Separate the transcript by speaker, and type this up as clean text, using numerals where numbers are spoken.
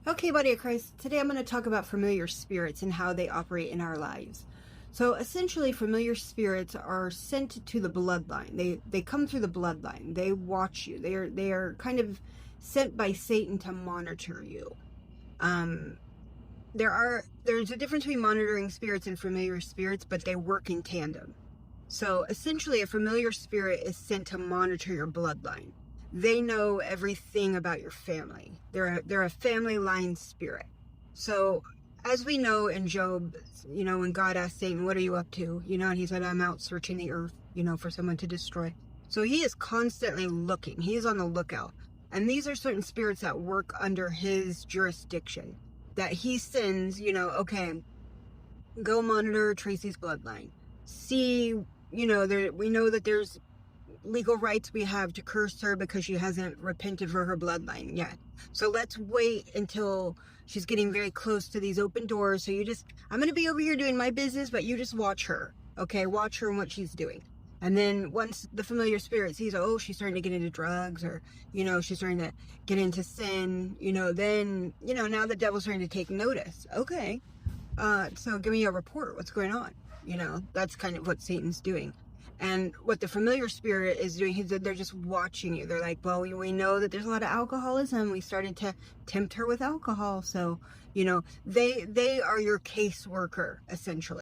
Speaker 1: Okay, body of Christ, today I'm going to talk about familiar spirits and how they operate in our lives. So essentially, familiar spirits are sent to the bloodline. They come through the bloodline. They watch you. They are kind of sent by Satan to monitor you. Um, there's a difference between monitoring spirits and familiar spirits, but they work in tandem. So essentially, a familiar spirit is sent to monitor your bloodline. They know everything about your family. They're a family line spirit. So as we know in Job, when God asked Satan, "What are you up to?" And he said, "I'm out searching the earth, for someone to destroy." So he is constantly looking. He is on the lookout. And these are certain spirits that work under his jurisdiction that he sends, okay, go monitor Tracy's bloodline. See, we know that there's legal rights we have to curse her because she hasn't repented for her bloodline yet. So let's wait until she's getting very close to these open doors. So I'm going to be over here doing my business, but you just watch her. Okay, watch her and what she's doing. And then once the familiar spirit sees, oh, she's starting to get into drugs, or, she's starting to get into sin, then, now the devil's starting to take notice. Okay, so give me a report. What's going on? That's kind of what Satan's doing. And what the familiar spirit is doing, they're just watching you. They're like, well, we know that there's a lot of alcoholism. We started to tempt her with alcohol. So, they are your caseworker, essentially.